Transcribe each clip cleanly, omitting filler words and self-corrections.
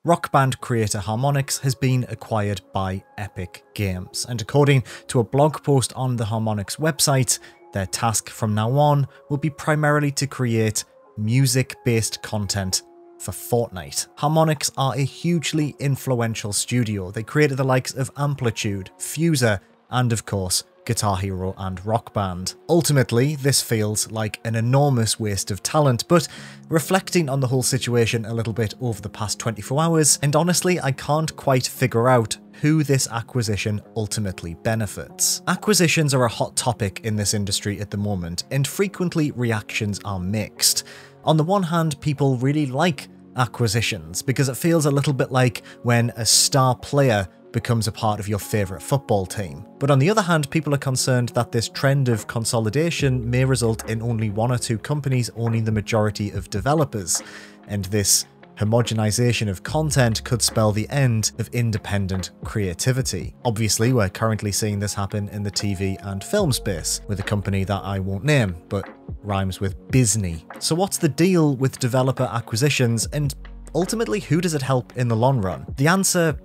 Rock Band creator Harmonix has been acquired by Epic Games, and according to a blog post on the Harmonix website, their task from now on will be primarily to create music-based content for Fortnite. Harmonix are a hugely influential studio. They created the likes of Amplitude, Fuser, and of course, Guitar Hero and Rock Band. Ultimately, this feels like an enormous waste of talent, but reflecting on the whole situation a little bit over the past 24 hours, and honestly, I can't quite figure out who this acquisition ultimately benefits. Acquisitions are a hot topic in this industry at the moment, and frequently reactions are mixed. On the one hand, people really like acquisitions because it feels a little bit like when a star player becomes a part of your favourite football team. But on the other hand, people are concerned that this trend of consolidation may result in only one or two companies owning the majority of developers, and this homogenization of content could spell the end of independent creativity. Obviously, we're currently seeing this happen in the TV and film space, with a company that I won't name, but rhymes with Bizney. So what's the deal with developer acquisitions, and ultimately who does it help in the long run? The answer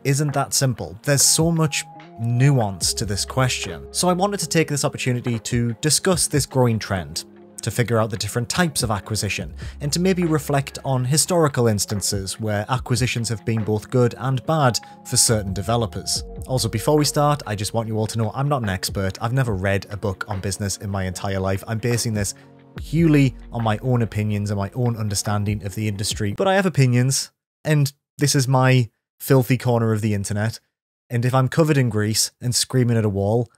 isn't that simple. There's so much nuance to this question. So I wanted to take this opportunity to discuss this growing trend, to figure out the different types of acquisition, and to maybe reflect on historical instances where acquisitions have been both good and bad for certain developers. Also, before we start, I just want you all to know I'm not an expert. I've never read a book on business in my entire life. I'm basing this purely on my own opinions and my own understanding of the industry, but I have opinions, and this is my filthy corner of the internet, and if I'm covered in grease and screaming at a wall,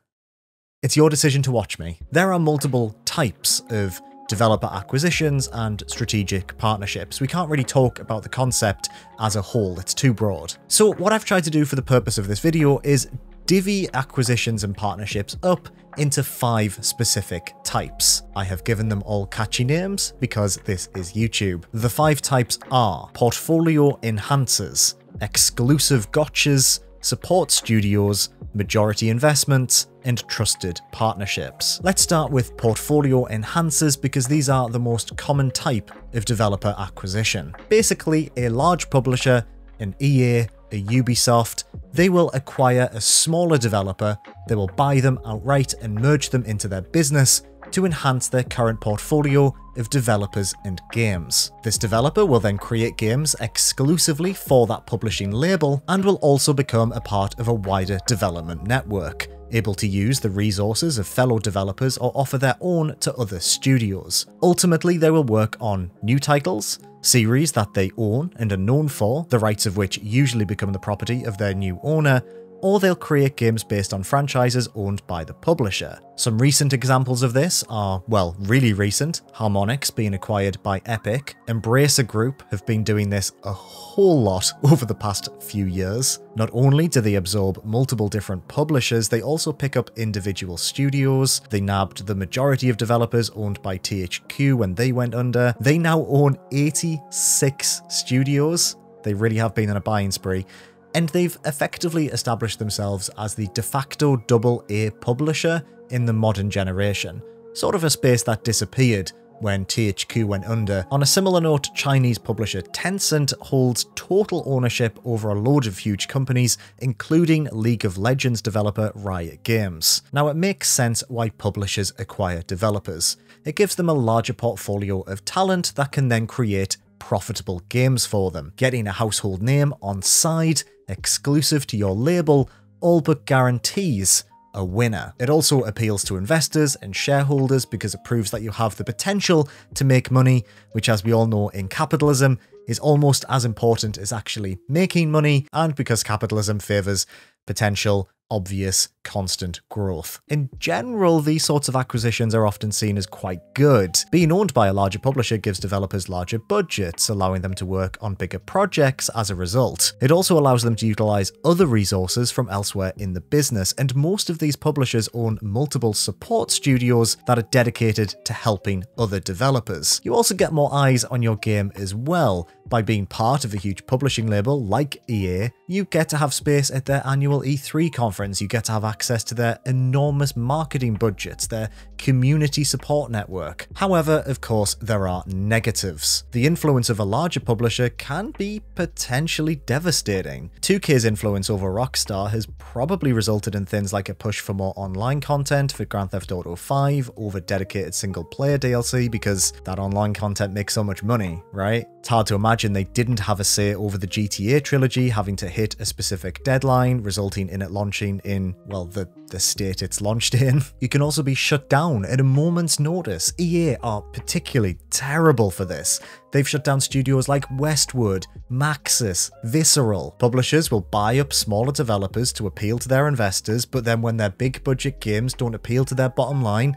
it's your decision to watch me. There are multiple types of developer acquisitions and strategic partnerships. We can't really talk about the concept as a whole, it's too broad. So what I've tried to do for the purpose of this video is divvy acquisitions and partnerships up into 5 specific types. I have given them all catchy names because this is YouTube. The 5 types are portfolio enhancers, exclusive gotchas, support studios, majority investments, and trusted partnerships. Let's start with portfolio enhancers because these are the most common type of developer acquisition. Basically, a large publisher, an EA, a Ubisoft, they will acquire a smaller developer, they will buy them outright and merge them into their business to enhance their current portfolio of developers and games. This developer will then create games exclusively for that publishing label and will also become a part of a wider development network, able to use the resources of fellow developers or offer their own to other studios. Ultimately, they will work on new titles, series that they own and are known for, the rights of which usually become the property of their new owner, or they'll create games based on franchises owned by the publisher. Some recent examples of this are, well, really recent, Harmonix being acquired by Epic. Embracer Group have been doing this a whole lot over the past few years. Not only do they absorb multiple different publishers, they also pick up individual studios. They nabbed the majority of developers owned by THQ when they went under. They now own 86 studios. They really have been on a buying spree. And they've effectively established themselves as the de facto AA publisher in the modern generation, sort of a space that disappeared when THQ went under. On a similar note, Chinese publisher Tencent holds total ownership over a load of huge companies, including League of Legends developer Riot Games. Now, it makes sense why publishers acquire developers. It gives them a larger portfolio of talent that can then create profitable games for them. Getting a household name on side, exclusive to your label, all but guarantees a winner. It also appeals to investors and shareholders because it proves that you have the potential to make money, which, as we all know in capitalism, is almost as important as actually making money, and because capitalism favours potential, obvious, constant growth. In general, these sorts of acquisitions are often seen as quite good. Being owned by a larger publisher gives developers larger budgets, allowing them to work on bigger projects as a result. It also allows them to utilize other resources from elsewhere in the business, and most of these publishers own multiple support studios that are dedicated to helping other developers. You also get more eyes on your game as well. By being part of a huge publishing label like EA, you get to have space at their annual E3 conference, you get to have access to their enormous marketing budgets, their community support network. However, of course, there are negatives. The influence of a larger publisher can be potentially devastating. 2K's influence over Rockstar has probably resulted in things like a push for more online content for Grand Theft Auto 5 over dedicated single-player DLC because that online content makes so much money, right? It's hard to imagine they didn't have a say over the GTA trilogy having to hit a specific deadline, resulting in it launching in, well, the state it's launched in. You can also be shut down at a moment's notice. EA are particularly terrible for this. They've shut down studios like Westwood, Maxis, Visceral. Publishers will buy up smaller developers to appeal to their investors, but then when their big budget games don't appeal to their bottom line,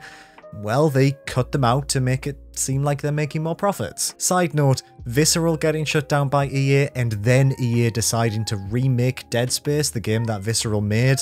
well, they cut them out to make it seem like they're making more profits. Side note, Visceral getting shut down by EA and then EA deciding to remake Dead Space, the game that Visceral made.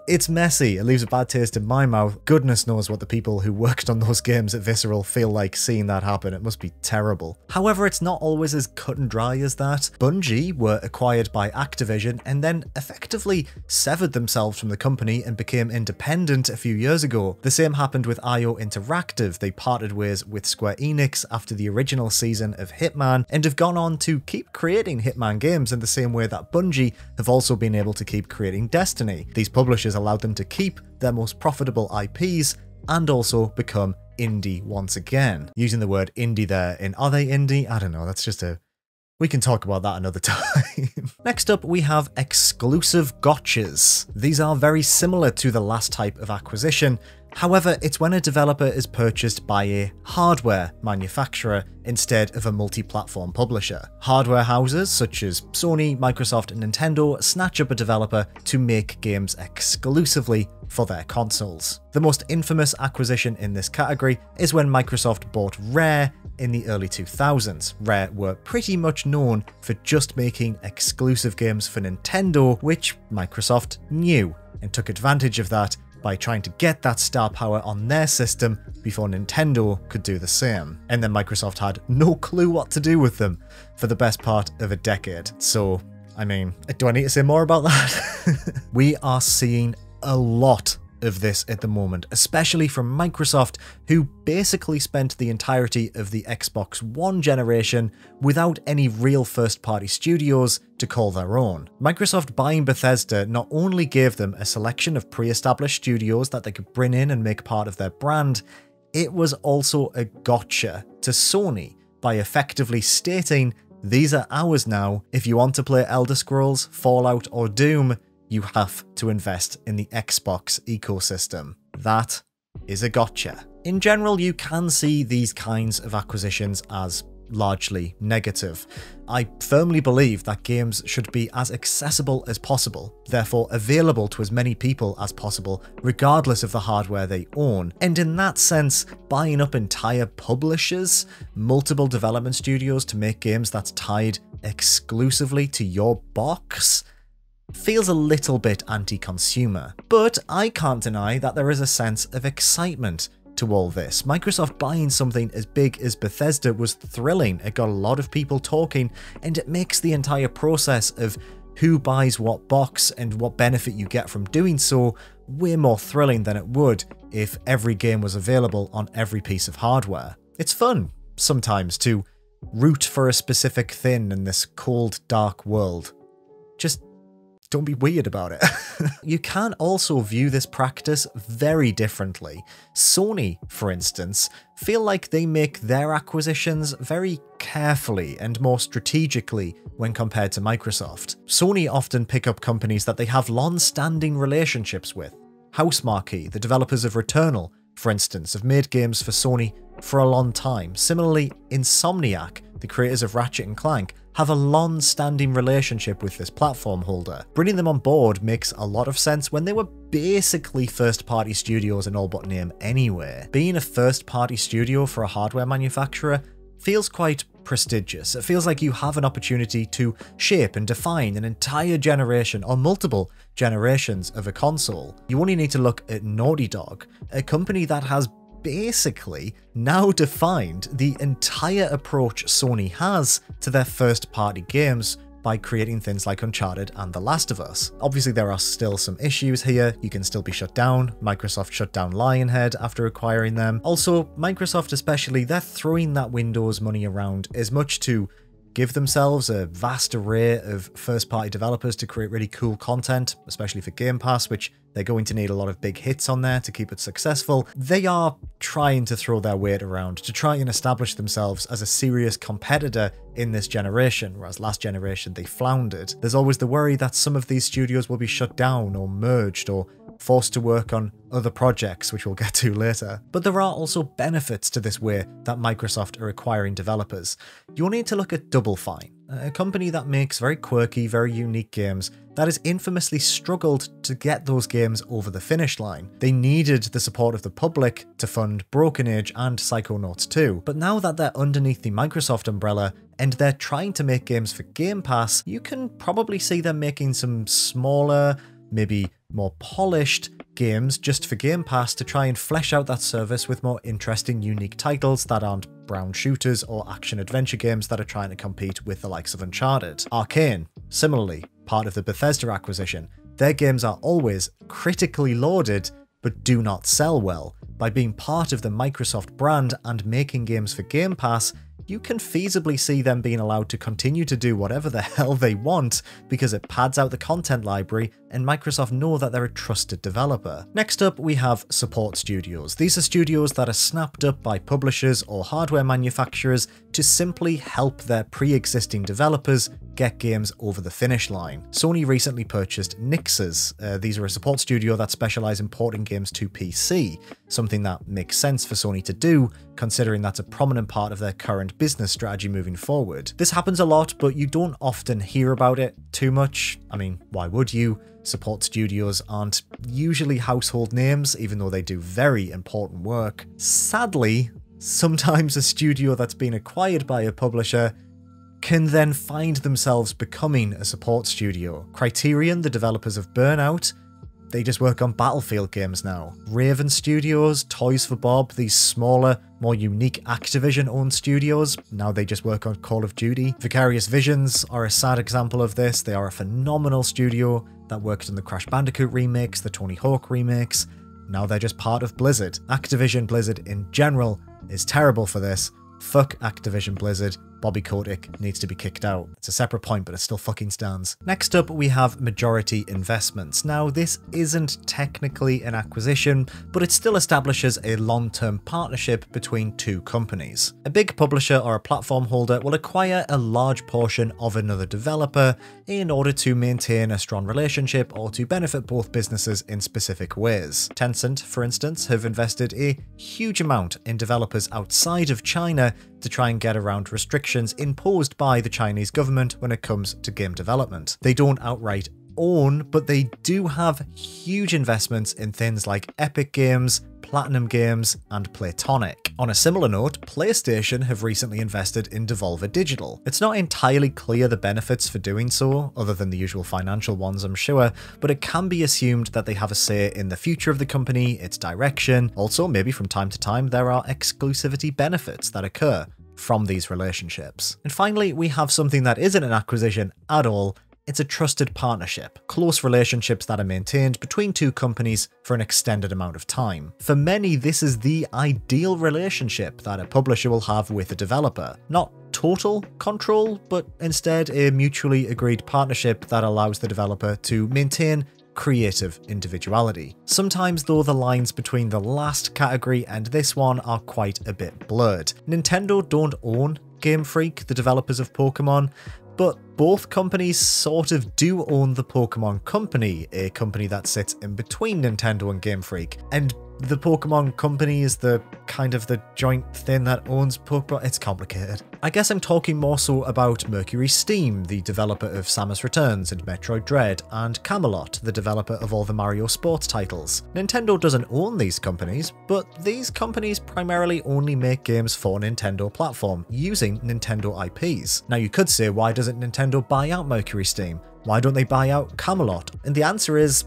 It's messy, it leaves a bad taste in my mouth. Goodness knows what the people who worked on those games at Visceral feel like seeing that happen. It must be terrible. However, it's not always as cut and dry as that. Bungie were acquired by Activision and then effectively severed themselves from the company and became independent a few years ago. The same happened with IO Interactive. They parted ways with Square Enix after the original season of Hitman and have gone on to keep creating Hitman games in the same way that Bungie have also been able to keep creating Destiny. These publishers allowed them to keep their most profitable IPs and also become indie once again. Using the word indie there in are they indie? I don't know, that's just a... we can talk about that another time. Next up, we have exclusive gotchas. These are very similar to the last type of acquisition. However, it's when a developer is purchased by a hardware manufacturer instead of a multi-platform publisher. Hardware houses such as Sony, Microsoft, and Nintendo snatch up a developer to make games exclusively for their consoles. The most infamous acquisition in this category is when Microsoft bought Rare in the early 2000s. Rare were pretty much known for just making exclusive games for Nintendo, which Microsoft knew and took advantage of that by trying to get that star power on their system before Nintendo could do the same. And then Microsoft had no clue what to do with them for the best part of a decade. So, I mean, do I need to say more about that? We are seeing a lot of this at the moment, especially from Microsoft, who basically spent the entirety of the Xbox One generation without any real first-party studios to call their own. Microsoft buying Bethesda not only gave them a selection of pre-established studios that they could bring in and make part of their brand, it was also a gotcha to Sony by effectively stating, these are ours now. If you want to play Elder Scrolls, Fallout, or Doom, you have to invest in the Xbox ecosystem. That is a gotcha. In general, you can see these kinds of acquisitions as largely negative. I firmly believe that games should be as accessible as possible, therefore available to as many people as possible, regardless of the hardware they own. And in that sense, buying up entire publishers, multiple development studios to make games that's tied exclusively to your box, feels a little bit anti-consumer. But I can't deny that there is a sense of excitement to all this. Microsoft buying something as big as Bethesda was thrilling. It got a lot of people talking, and it makes the entire process of who buys what box and what benefit you get from doing so way more thrilling than it would if every game was available on every piece of hardware. It's fun sometimes to root for a specific thing in this cold, dark world. Just don't be weird about it. You can also view this practice very differently. Sony, for instance, feel like they make their acquisitions very carefully and more strategically when compared to Microsoft. Sony often pick up companies that they have long-standing relationships with. Housemarque, the developers of Returnal, for instance, have made games for Sony for a long time. Similarly, Insomniac, the creators of Ratchet & Clank, have a long-standing relationship with this platform holder. Bringing them on board makes a lot of sense when they were basically first-party studios in all but name anyway. Being a first-party studio for a hardware manufacturer feels quite prestigious. It feels like you have an opportunity to shape and define an entire generation or multiple generations of a console. You only need to look at Naughty Dog, a company that has basically now defined the entire approach Sony has to their first-party games by creating things like Uncharted and The Last of Us. Obviously, there are still some issues here. You can still be shut down. Microsoft shut down Lionhead after acquiring them. Also, Microsoft especially, they're throwing that Windows money around as much to give themselves a vast array of first-party developers to create really cool content, especially for Game Pass, which they're going to need a lot of big hits on there to keep it successful. They are trying to throw their weight around to try and establish themselves as a serious competitor in this generation, whereas last generation they floundered. There's always the worry that some of these studios will be shut down or merged or forced to work on other projects, which we'll get to later. But there are also benefits to this way that Microsoft are acquiring developers. You'll need to look at Double Fine, a company that makes very quirky, very unique games that has infamously struggled to get those games over the finish line. They needed the support of the public to fund Broken Age and Psychonauts 2, but now that they're underneath the Microsoft umbrella and they're trying to make games for Game Pass, you can probably see them making some smaller, maybe more polished games just for Game Pass to try and flesh out that service with more interesting, unique titles that aren't brown shooters or action-adventure games that are trying to compete with the likes of Uncharted. Arcane, similarly, part of the Bethesda acquisition, their games are always critically lauded but do not sell well. By being part of the Microsoft brand and making games for Game Pass, you can feasibly see them being allowed to continue to do whatever the hell they want because it pads out the content library and Microsoft know that they're a trusted developer. Next up, we have support studios. These are studios that are snapped up by publishers or hardware manufacturers to simply help their pre-existing developers get games over the finish line. Sony recently purchased Nixes. These are a support studio that specialise in porting games to PC, something that makes sense for Sony to do, considering that's a prominent part of their current business strategy moving forward. This happens a lot, but you don't often hear about it too much. I mean, why would you? Support studios aren't usually household names, even though they do very important work. Sadly, sometimes a studio that's been acquired by a publisher can then find themselves becoming a support studio. Criterion, the developers of Burnout, they just work on Battlefield games now. Raven Studios, Toys for Bob, these smaller, more unique Activision-owned studios, now they just work on Call of Duty. Vicarious Visions are a sad example of this. They are a phenomenal studio that worked on the Crash Bandicoot remakes, the Tony Hawk remakes. Now they're just part of Blizzard. Activision Blizzard in general is terrible for this. Fuck Activision Blizzard. Bobby Kotick needs to be kicked out. It's a separate point, but it still fucking stands. Next up, we have majority investments. Now, this isn't technically an acquisition, but it still establishes a long-term partnership between two companies. A big publisher or a platform holder will acquire a large portion of another developer in order to maintain a strong relationship or to benefit both businesses in specific ways. Tencent, for instance, have invested a huge amount in developers outside of China to try and get around restrictions imposed by the Chinese government when it comes to game development. They don't outright own, but they do have huge investments in things like Epic Games, Platinum Games, and Playtonic. On a similar note, PlayStation have recently invested in Devolver Digital. It's not entirely clear the benefits for doing so, other than the usual financial ones I'm sure, but it can be assumed that they have a say in the future of the company, its direction. Also, maybe from time to time there are exclusivity benefits that occur from these relationships. And finally, we have something that isn't an acquisition at all. It's a trusted partnership, close relationships that are maintained between two companies for an extended amount of time. For many, this is the ideal relationship that a publisher will have with a developer. Not total control, but instead a mutually agreed partnership that allows the developer to maintain creative individuality. Sometimes though, the lines between the last category and this one are quite a bit blurred. Nintendo don't own Game Freak, the developers of Pokemon, but both companies sort of do own the Pokemon Company, a company that sits in between Nintendo and Game Freak. And the Pokemon Company is the kind of the joint thing that owns Pokemon. It's complicated. I guess I'm talking more so about Mercury Steam, the developer of Samus Returns and Metroid Dread, and Camelot, the developer of all the Mario Sports titles. Nintendo doesn't own these companies, but these companies primarily only make games for Nintendo platform, using Nintendo IPs. Now you could say, why doesn't Nintendo buy out Mercury Steam? Why don't they buy out Camelot? And the answer is,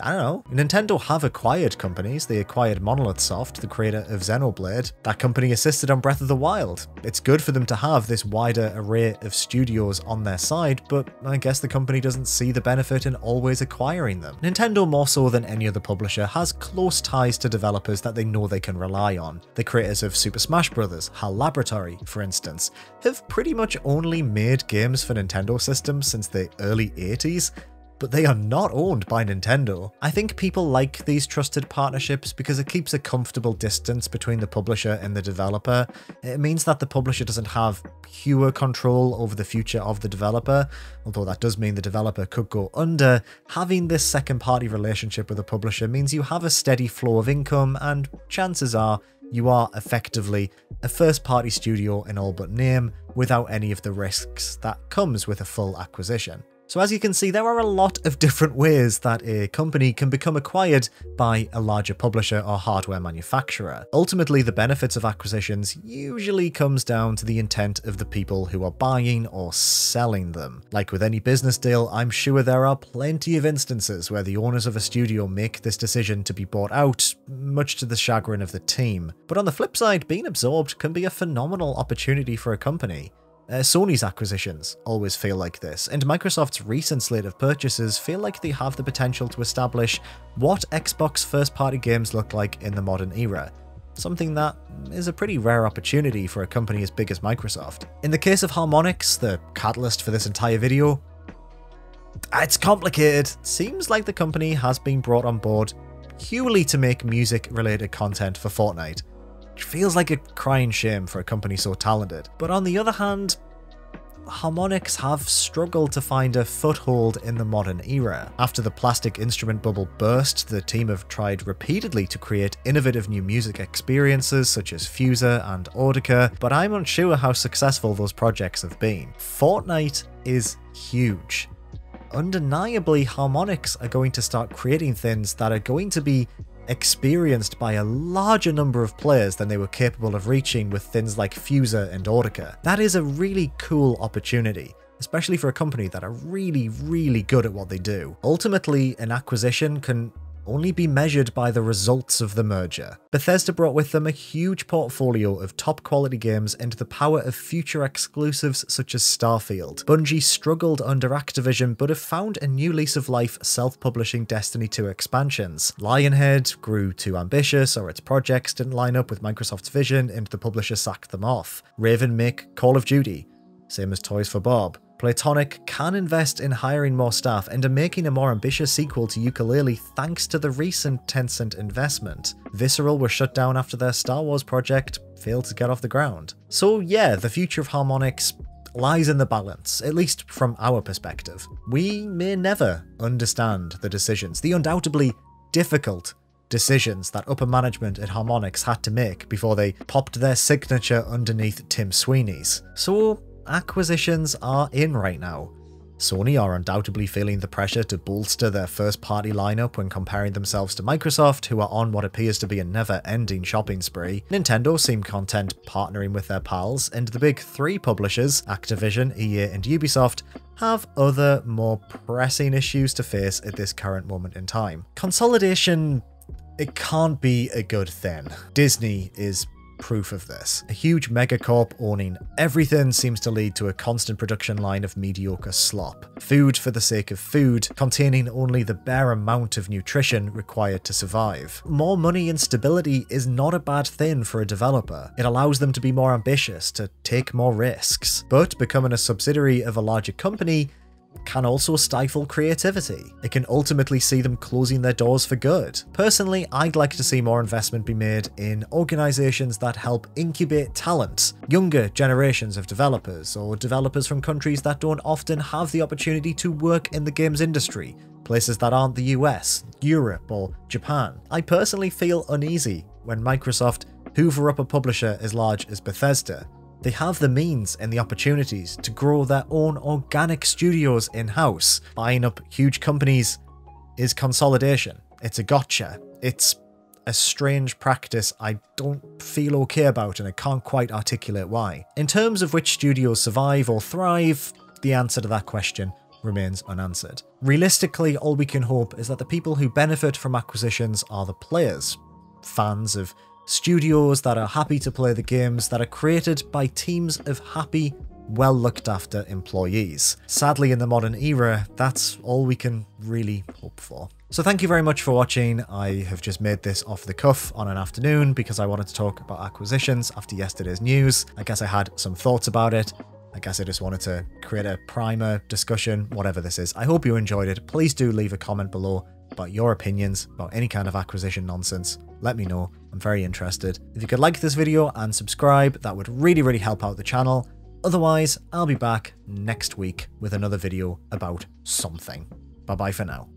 I don't know. Nintendo have acquired companies. They acquired Monolith Soft, the creator of Xenoblade. That company assisted on Breath of the Wild. It's good for them to have this wider array of studios on their side, but I guess the company doesn't see the benefit in always acquiring them. Nintendo, more so than any other publisher, has close ties to developers that they know they can rely on. The creators of Super Smash Bros., HAL Laboratory, for instance, have pretty much only made games for Nintendo systems since the early 80s, but they are not owned by Nintendo. I think people like these trusted partnerships because it keeps a comfortable distance between the publisher and the developer. It means that the publisher doesn't have pure control over the future of the developer, although that does mean the developer could go under. Having this second-party relationship with a publisher means you have a steady flow of income, and chances are you are effectively a first-party studio in all but name, without any of the risks that comes with a full acquisition. So as you can see, there are a lot of different ways that a company can become acquired by a larger publisher or hardware manufacturer. Ultimately, the benefits of acquisitions usually comes down to the intent of the people who are buying or selling them. Like with any business deal, I'm sure there are plenty of instances where the owners of a studio make this decision to be bought out, much to the chagrin of the team. But on the flip side, being absorbed can be a phenomenal opportunity for a company. Sony's acquisitions always feel like this, and Microsoft's recent slate of purchases feel like they have the potential to establish what Xbox first-party games look like in the modern era. Something that is a pretty rare opportunity for a company as big as Microsoft. In the case of Harmonix, the catalyst for this entire video, it's complicated. Seems like the company has been brought on board purely to make music-related content for Fortnite. Feels like a crying shame for a company so talented. But on the other hand, Harmonix have struggled to find a foothold in the modern era. After the plastic instrument bubble burst, the team have tried repeatedly to create innovative new music experiences such as Fuser and Audica, but I'm unsure how successful those projects have been. Fortnite is huge. Undeniably, Harmonix are going to start creating things that are going to be experienced by a larger number of players than they were capable of reaching with things like Fuser and Audica. That is a really cool opportunity, especially for a company that are really good at what they do. Ultimately, an acquisition can only be measured by the results of the merger. Bethesda brought with them a huge portfolio of top quality games and the power of future exclusives such as Starfield. Bungie struggled under Activision but have found a new lease of life self-publishing Destiny 2 expansions. Lionhead grew too ambitious, or its projects didn't line up with Microsoft's vision and the publisher sacked them off. Raven make Call of Duty, same as Toys for Bob. Playtonic can invest in hiring more staff and are making a more ambitious sequel to Yooka-Laylee thanks to the recent Tencent investment. Visceral were shut down after their Star Wars project failed to get off the ground. So yeah, the future of Harmonix lies in the balance, at least from our perspective. We may never understand the decisions, the undoubtedly difficult decisions that upper management at Harmonix had to make before they popped their signature underneath Tim Sweeney's. So acquisitions are in right now. Sony are undoubtedly feeling the pressure to bolster their first-party lineup when comparing themselves to Microsoft, who are on what appears to be a never-ending shopping spree. Nintendo seem content partnering with their pals, and the big three publishers, Activision, EA and Ubisoft, have other more pressing issues to face at this current moment in time. Consolidation, it can't be a good thing. Disney is proof of this. A huge megacorp owning everything seems to lead to a constant production line of mediocre slop. Food for the sake of food, containing only the bare amount of nutrition required to survive. More money and stability is not a bad thing for a developer. It allows them to be more ambitious, to take more risks. But becoming a subsidiary of a larger company can also stifle creativity. It can ultimately see them closing their doors for good. Personally, I'd like to see more investment be made in organizations that help incubate talent, younger generations of developers, or developers from countries that don't often have the opportunity to work in the games industry, places that aren't the US, Europe, or Japan. I personally feel uneasy when Microsoft hoover up a publisher as large as Bethesda. They have the means and the opportunities to grow their own organic studios in-house. Buying up huge companies is consolidation. It's a gotcha. It's a strange practice I don't feel okay about, and I can't quite articulate why. In terms of which studios survive or thrive, the answer to that question remains unanswered. Realistically, all we can hope is that the people who benefit from acquisitions are the players, fans of studios that are happy to play the games that are created by teams of happy, well looked after employees. Sadly, in the modern era, that's all we can really hope for. So thank you very much for watching. I have just made this off the cuff on an afternoon because I wanted to talk about acquisitions after yesterday's news. I guess I had some thoughts about it. I guess I just wanted to create a primer discussion, whatever this is. I hope you enjoyed it. Please do leave a comment below about your opinions about any kind of acquisition nonsense. Let me know. I'm very interested. If you could like this video and subscribe, that would really help out the channel. Otherwise, I'll be back next week with another video about something. Bye bye for now.